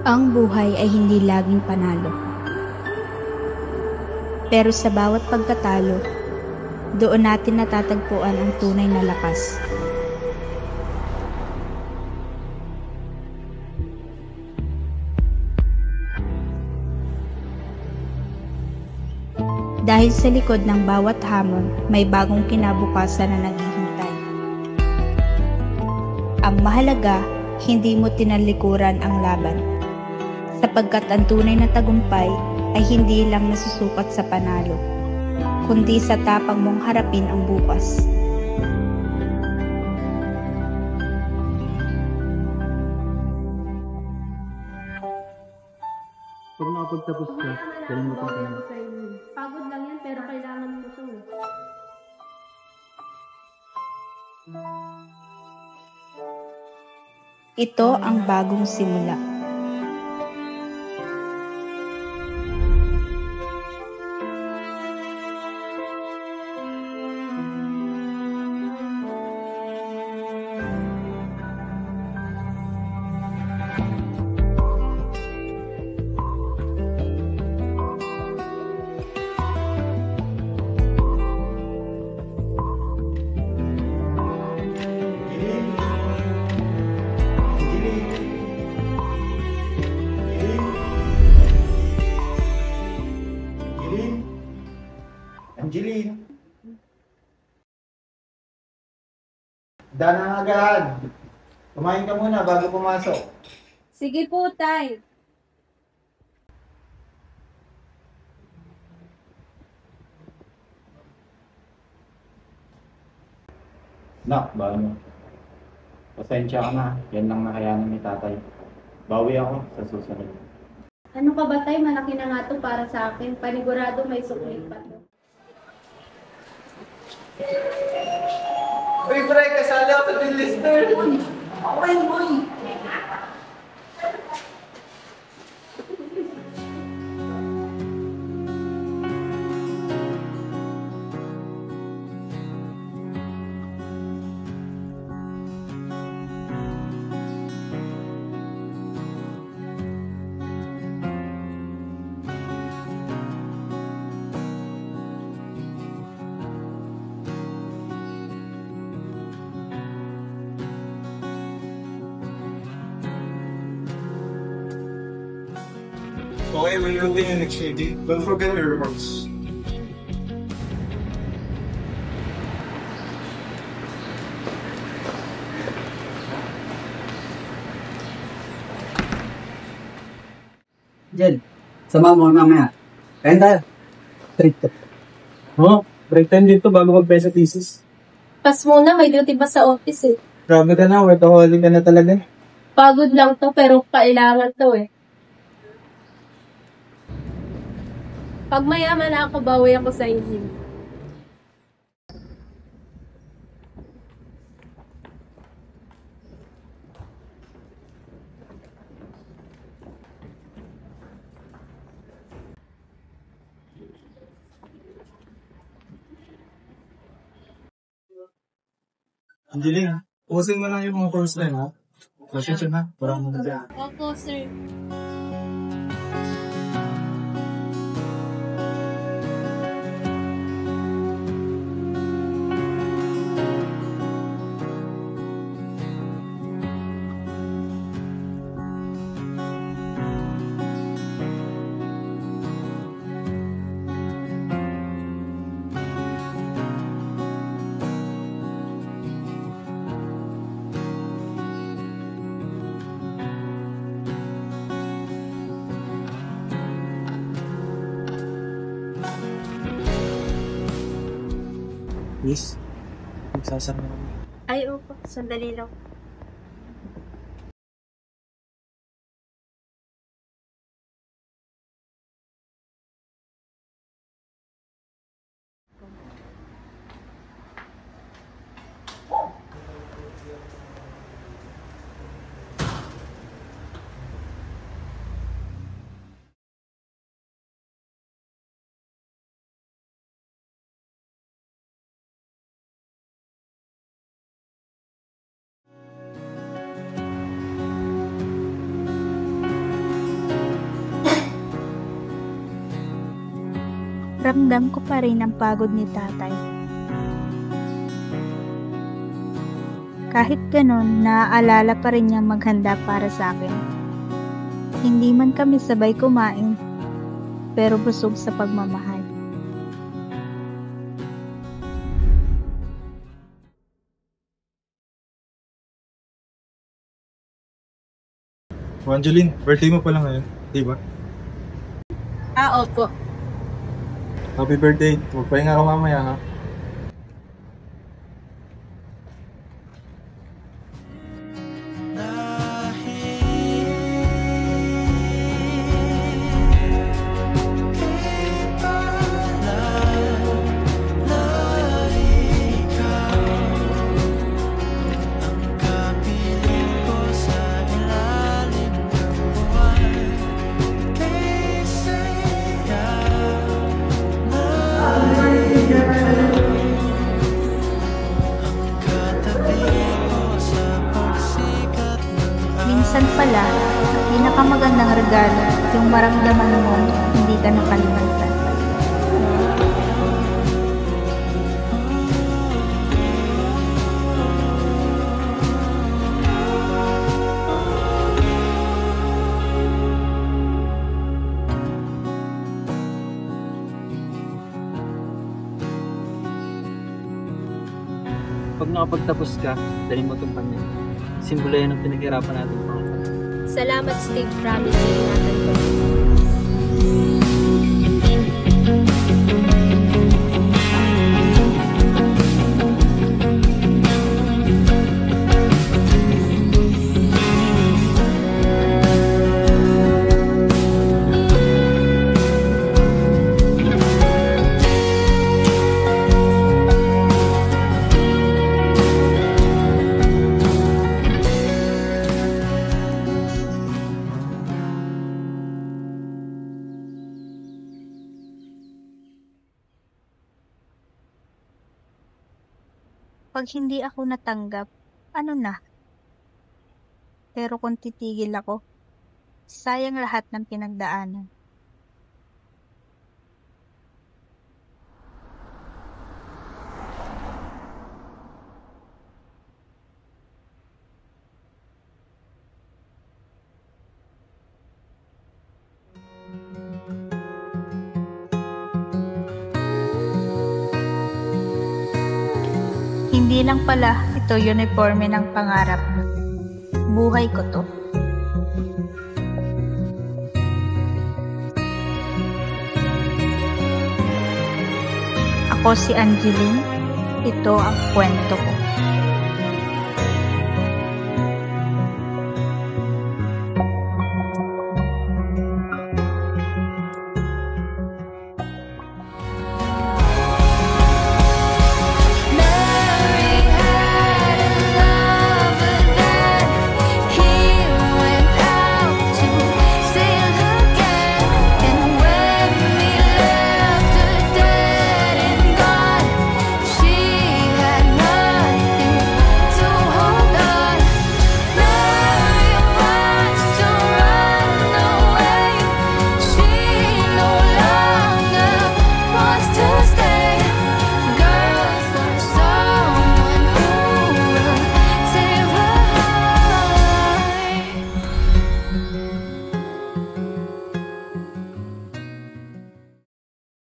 Ang buhay ay hindi laging panalo. Pero sa bawat pagkatalo, doon natin natatagpuan ang tunay na lakas. Dahil sa likod ng bawat hamon, may bagong kinabukasan na naghihintay. Ang mahalaga, hindi mo tinalikuran ang laban. Sapagkat ang tunay na tagumpay ay hindi lang nasusukat sa panalo, kundi sa tapang mong harapin ang bukas. Pag nakapagtapos ka, kalimutan ka na. Pagod lang yan, pero kailangan mo to. Ito ang bagong simula. Angeline! Dana agad! Kumain ka muna bago pumasok. Sige po, Tay. Nak, bago mo. Pasensya ka na. Yan lang nakayanan ni tatay. Bawi ako sa susunod. Ano ka ba, Tay? Malaki na nga to para sa akin. Panigurado may suklit pa to. Uy, pre, kasali ako sa din lister. Uy, okay, uy. Okay, when you continue next meeting, don't forget your remarks. Jen, sama mo mamaya. Kain tayo. Treat ka. Oh, break time dito bago mag-pesa thesis. Pas muna, may duty pa sa office eh. Grabe ka na, workaholic ka na talaga. Pagod lang to, pero kailangan to eh. Pag mayaman na ako, bawi ako sa inyo. Angeline, pusin mo lang yung mga course na yun, ha? Pasensya na, parang mo na dyan. Opo, sir. Miss, magsasama kami. Ay, opo. Sandali lang. Ramdam ko pa rin ang pagod ni tatay. Kahit ganon, naaalala pa rin niya maghanda para sa akin. Hindi man kami sabay kumain, pero busog sa pagmamahal. Angeline, birthday mo pala ngayon, di ba? Opo. Happy birthday. Magpahinga ka mamaya, ha? Minsan pala, ang pinakamagandang regalo, yung maramdaman mo, hindi ka nakalimutan. Pag nakapagtapos ka, dali mo itong panya. Simbolo yan ang pinaghirapan natin mga kapatid. Salamat, Steve. Promise, ingatan ko. Pag hindi ako natanggap, ano na? Pero kung titigil ako, sayang lahat ng pinagdaanan. Hindi lang pala ito uniforme ng pangarap. Buhay ko to. Ako si Angeline. Ito ang kwento ko.